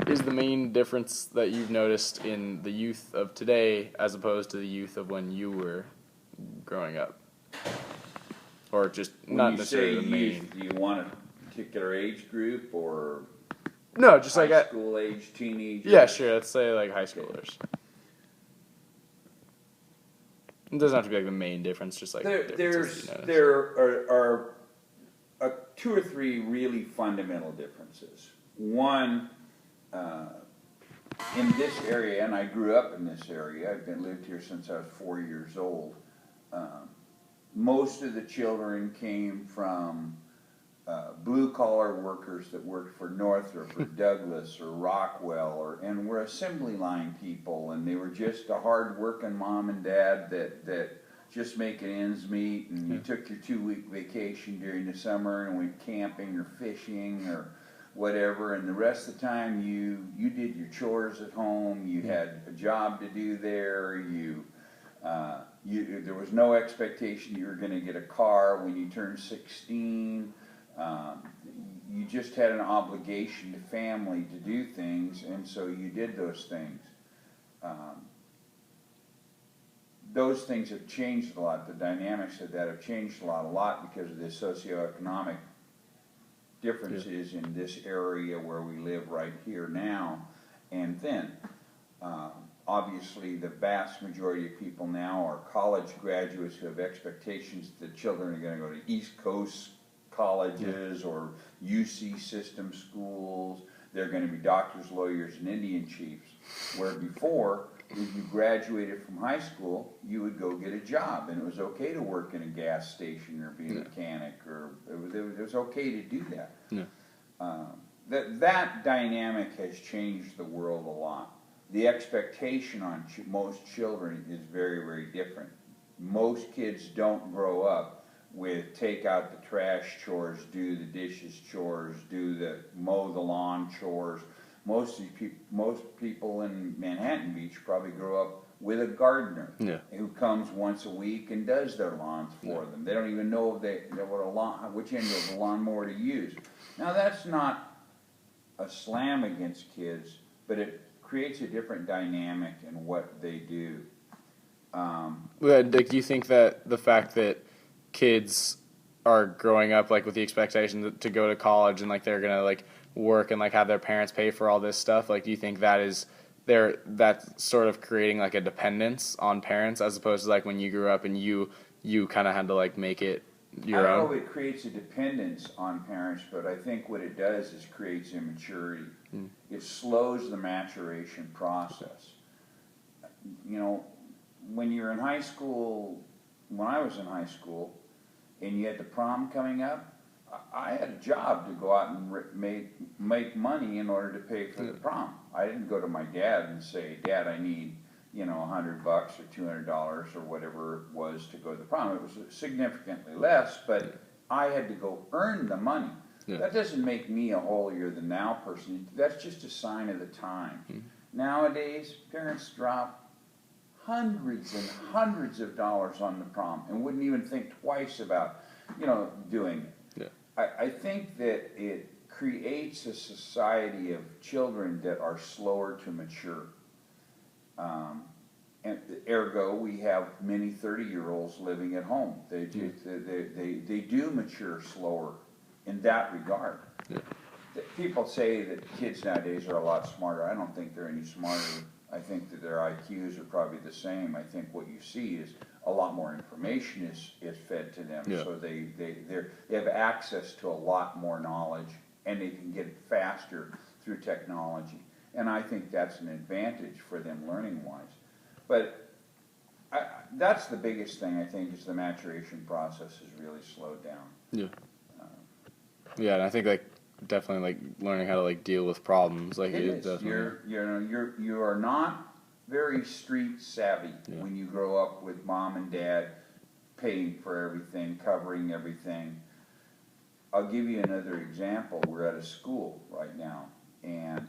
is the main difference that you've noticed in the youth of today as opposed to the youth of when you were growing up? Or just not necessarily the main. When you say youth, do you want a particular age group or no, just high like school age, teenagers? Yeah, sure. Let's say like high schoolers. It doesn't have to be like the main difference, just like there are two or three really fundamental differences. One, in this area, and I grew up in this area. I've lived here since I was 4 years old. Most of the children came from blue-collar workers that worked for Northrop or Douglas or Rockwell, and were assembly line people, and they were just a hard-working mom and dad that just making ends meet, and you took your 2-week vacation during the summer and went camping or fishing or whatever, and the rest of the time you did your chores at home, you had a job to do there, there was no expectation you were going to get a car when you turned 16. You just had an obligation to family to do things, and so you did those things. Those things have changed a lot. The dynamics of that have changed a lot because of the socioeconomic differences in this area where we live right here now and then. Obviously, the vast majority of people now are college graduates who have expectations that children are going to go to East Coast colleges or UC system schools. They're going to be doctors, lawyers, and Indian chiefs. Where before, if you graduated from high school, you would go get a job, and it was okay to work in a gas station or be a mechanic, or it was okay to do that. That dynamic has changed the world a lot. The expectation on most children is very, very different. Most kids don't grow up with take out the trash chores, do the dishes chores, mow the lawn chores. Most people in Manhattan Beach probably grow up with a gardener who comes once a week and does their lawns for them. They don't even know which end of the lawnmower to use. Now that's not a slam against kids, but it creates a different dynamic in what they do. Do you think that the fact that kids are growing up like with the expectation to go to college and like they're gonna like work and like have their parents pay for all this stuff, like do you think that's sort of creating like a dependence on parents as opposed to like when you grew up and you kind of had to like make it your own? I don't know if it creates a dependence on parents, but I think what it does is creates immaturity. It slows the maturation process. You know, when you're in high school, when I was in high school, and you had the prom coming up, I had a job to go out and make money in order to pay for the prom. I didn't go to my dad and say, "Dad, I need $100 or $200 or whatever it was to go to the prom." It was significantly less, but I had to go earn the money. That doesn't make me a holier than thou person. That's just a sign of the times. Nowadays, parents drop hundreds and hundreds of dollars on the prom and wouldn't even think twice about, doing it. I think that it creates a society of children that are slower to mature. And ergo, we have many 30-year-olds living at home. They do mature slower in that regard. People say that kids nowadays are a lot smarter. I don't think they're any smarter. I think that their IQs are probably the same. I think what you see is a lot more information is fed to them, so they have access to a lot more knowledge, and they can get it faster through technology. And I think that's an advantage for them learning-wise. But that's the biggest thing, I think, is the maturation process has really slowed down. And I think definitely learning how to deal with problems. It is. You are not very street savvy when you grow up with mom and dad paying for everything, covering everything. I'll give you another example. We're at a school right now, and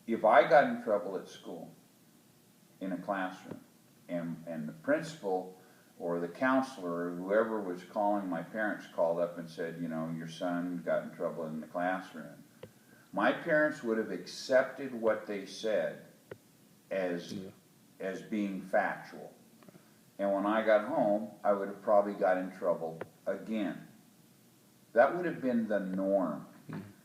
if I got in trouble at school in a classroom, and the principal or the counselor or whoever was calling my parents called up and said, your son got in trouble in the classroom, My parents would have accepted what they said as being factual. And when I got home, I would have probably got in trouble again. That would have been the norm.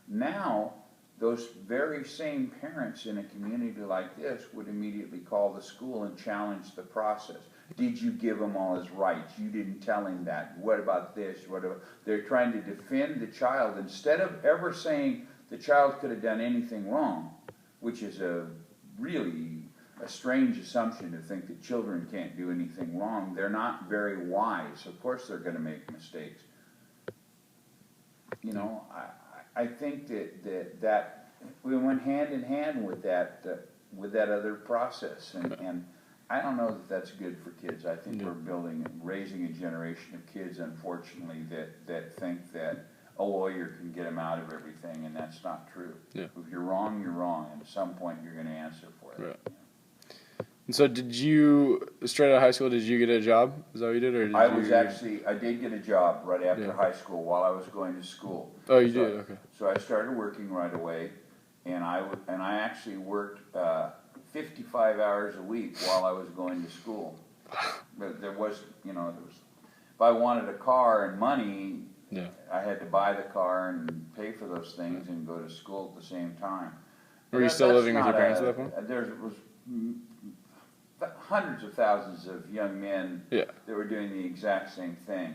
Now, those very same parents in a community like this would immediately call the school and challenge the process. Did you give him all his rights? You didn't tell him that. What about this? What about? They're trying to defend the child instead of ever saying the child could have done anything wrong, which is a really a strange assumption to think that children can't do anything wrong. They're not very wise. Of course they're going to make mistakes. You know, I think that we went hand in hand with that other process, and I don't know that that's good for kids. I think we're raising a generation of kids, unfortunately, that think that a lawyer can get them out of everything, and that's not true. Yeah. If you're wrong, you're wrong, and at some point you're going to answer for it. Right. And so did you, straight out of high school, did you get a job? Is that what you did? Or did I did get a job right after high school while I was going to school. Oh, you did? Okay. So I started working right away, and I actually worked 55 hours a week while I was going to school. But there was, if I wanted a car and money, I had to buy the car and pay for those things and go to school at the same time. Were you still living with your parents at that point? There was hundreds of thousands of young men that were doing the exact same thing.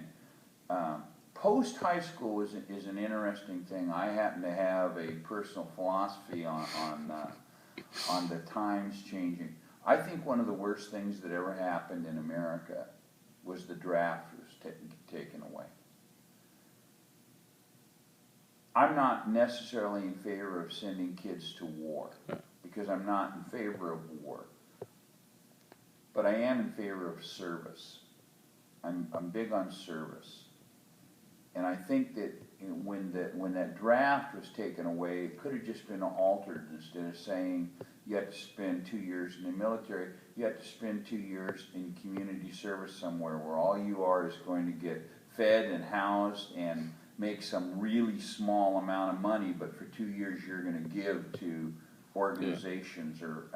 Post high school is an interesting thing. I happen to have a personal philosophy on the times changing. I think one of the worst things that ever happened in America was the draft was taken away. I'm not necessarily in favor of sending kids to war, because I'm not in favor of war. But I am in favor of service. I'm big on service. And I think that when that draft was taken away, it could have just been altered. Instead of saying you have to spend 2 years in the military, you have to spend 2 years in community service somewhere where all you are is going to get fed and housed and make some really small amount of money, but for 2 years you're going to give to organizations or,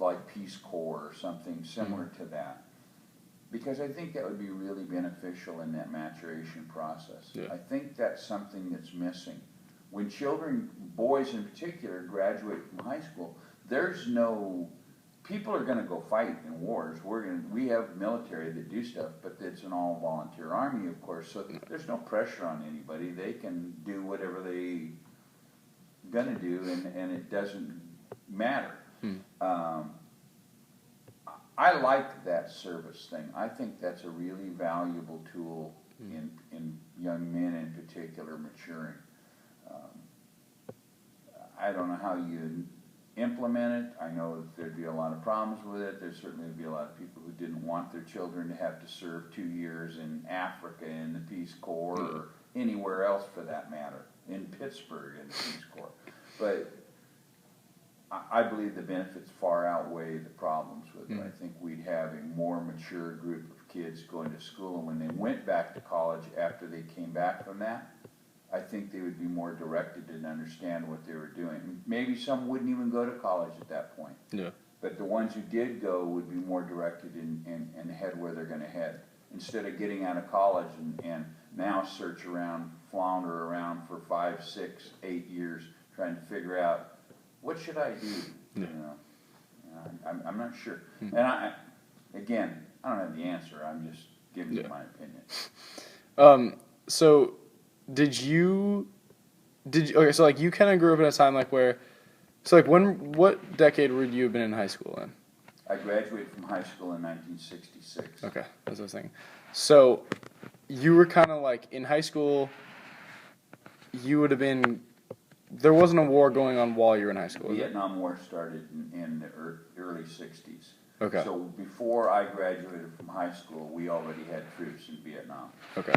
like Peace Corps or something similar to that. Because I think that would be really beneficial in that maturation process. I think that's something that's missing. When children, boys in particular, graduate from high school, people are going to go fight in wars. We have military that do stuff, but it's an all-volunteer army, of course, so there's no pressure on anybody. They can do whatever they're going to do, and it doesn't matter. I like that service thing. I think that's a really valuable tool in young men in particular maturing. I don't know how you implement it. I know that there'd be a lot of problems with it. There certainly would be a lot of people who didn't want their children to have to serve 2 years in Africa in the Peace Corps or anywhere else for that matter, in Pittsburgh in the Peace Corps. But I believe the benefits far outweigh the problems with it. I think we'd have a more mature group of kids going to school, and when they went back to college after they came back from that, I think they would be more directed and understand what they were doing. Maybe some wouldn't even go to college at that point. But the ones who did go would be more directed and head where they're going to head. Instead of getting out of college and now flounder around for 5, 6, 8 years trying to figure out, what should I do? I'm not sure. And I don't have the answer. I'm just giving you my opinion. So did you okay, so like you kind of grew up in a time like where, so like what decade would you have been in high school in? I graduated from high school in 1966. Okay, that's what I was thinking. So you were kind of like in high school, you would have been, there wasn't a war going on while you were in high school, The Vietnam War started in the early 60s. Okay. So before I graduated from high school, we already had troops in Vietnam. Okay.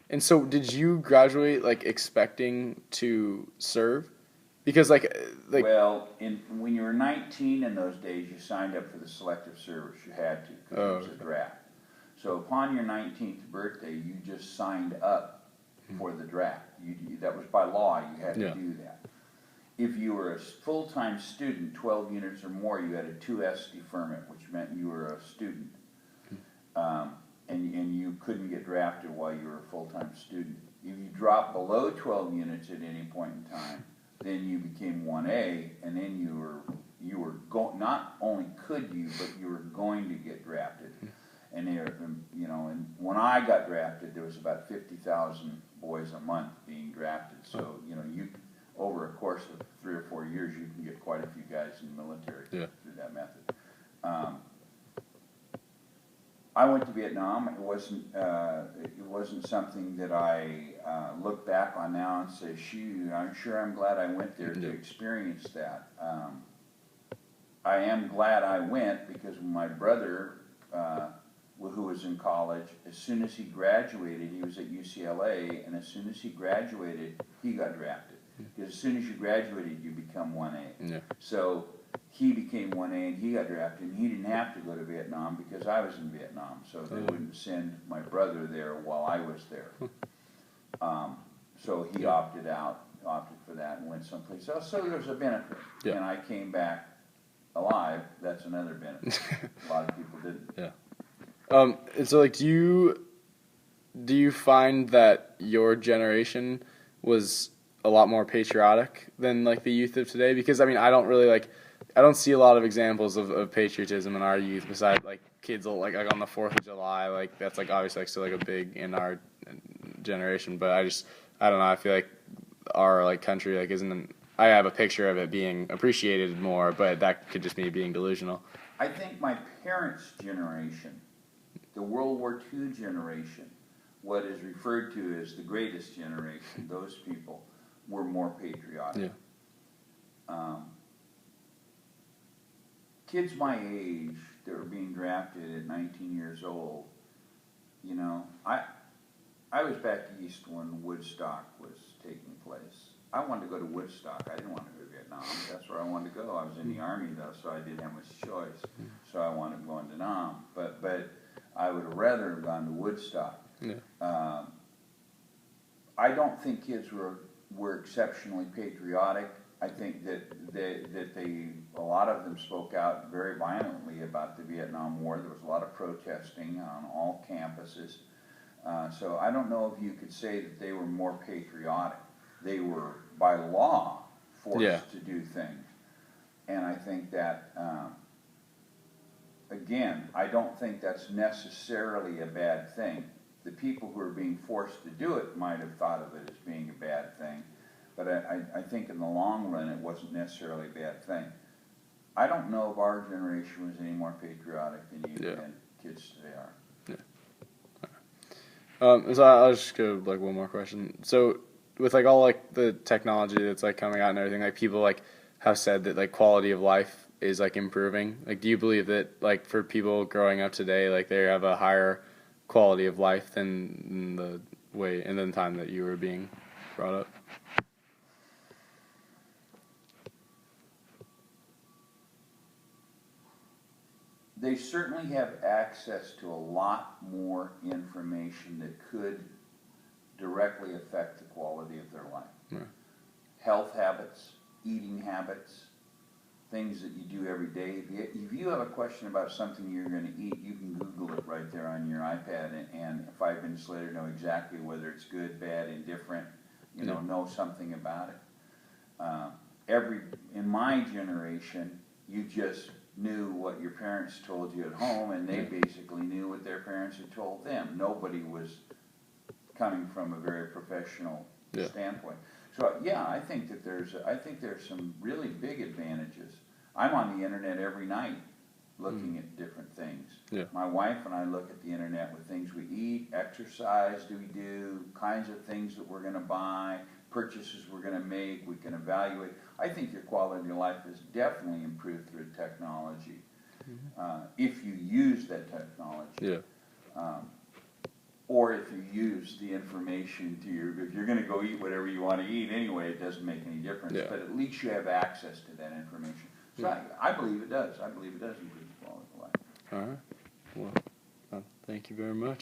And so did you graduate like expecting to serve? Because well, when you were 19 in those days, you signed up for the selective service. You had to because it was a draft. So upon your 19th birthday, you just signed up for the draft. That was by law, you had to Yeah. do that. If you were a full-time student, 12 units or more, you had a 2S deferment, which meant you were a student. And you couldn't get drafted while you were a full-time student. If you dropped below 12 units at any point in time, then you became 1A, and then not only could you, but you were going to get drafted. And and when I got drafted, there was about 50,000 boys a month being drafted. So you over a course of 3 or 4 years, you can get quite a few guys in the military through that method. I went to Vietnam. It wasn't something that I look back on now and say, "Shoot, I'm glad I went there to experience that." I am glad I went because my brother, who was in college, as soon as he graduated, he was at UCLA, and as soon as he graduated, he got drafted. Because as soon as you graduated, you become 1A. Yeah. So he became 1A and he got drafted, and he didn't have to go to Vietnam because I was in Vietnam, so they wouldn't send my brother there while I was there. So he opted for that and went someplace else. So there was a benefit, and I came back alive. That's another benefit. A lot of people didn't. Yeah. And so, like, do you find that your generation was a lot more patriotic than like the youth of today? Because I mean, I don't see a lot of examples of patriotism in our youth besides like kids like on the 4th of July. Like that's like obviously like still like a big in our generation. But I don't know. I feel like our like country like I have a picture of it being appreciated more, but that could just be being delusional. I think my parents' generation, the World War II generation, what is referred to as the greatest generation, those people were more patriotic. Yeah. Kids my age that were being drafted at 19 years old, I was back east when Woodstock was taking place. I wanted to go to Woodstock. I didn't want to go to Vietnam. That's where I wanted to go. I was in the Army, though, so I didn't have much choice. So I wanted to go into Nam. But I would have rather have gone to Woodstock. Yeah. I don't think kids were exceptionally patriotic. I think that a lot of them spoke out very violently about the Vietnam War. There was a lot of protesting on all campuses. So I don't know if you could say that they were more patriotic. They were, by law, forced to do things. And I think that, again, I don't think that's necessarily a bad thing. The people who are being forced to do it might have thought of it as being a bad thing. But I think in the long run, it wasn't necessarily a bad thing. I don't know if our generation was any more patriotic than kids today are. So I'll just go like one more question. So with like all like the technology that's like coming out and everything, like people like have said that like quality of life is like improving. Like, do you believe that like for people growing up today, like they have a higher quality of life than the time that you were being brought up? They certainly have access to a lot more information that could directly affect the quality of their life. Right. Health habits, eating habits, things that you do every day. If you have a question about something you're going to eat, you can Google it right there on your iPad, and 5 minutes later know exactly whether it's good, bad, indifferent, know something about it. In my generation, you just knew what your parents told you at home, and they basically knew what their parents had told them. Nobody was coming from a very professional standpoint. So I think that there's some really big advantages. I'm on the internet every night looking at different things. Yeah. My wife and I look at the internet with things we eat, exercise do we do, kinds of things that we're going to buy, purchases we're going to make, we can evaluate. I think your quality of life has definitely improved through technology, if you use that technology. Yeah. Or if you use the information if you're going to go eat whatever you want to eat anyway, it doesn't make any difference. Yeah. But at least you have access to that information. So I believe it does. I believe it does improve the quality of life. All right. Well, thank you very much.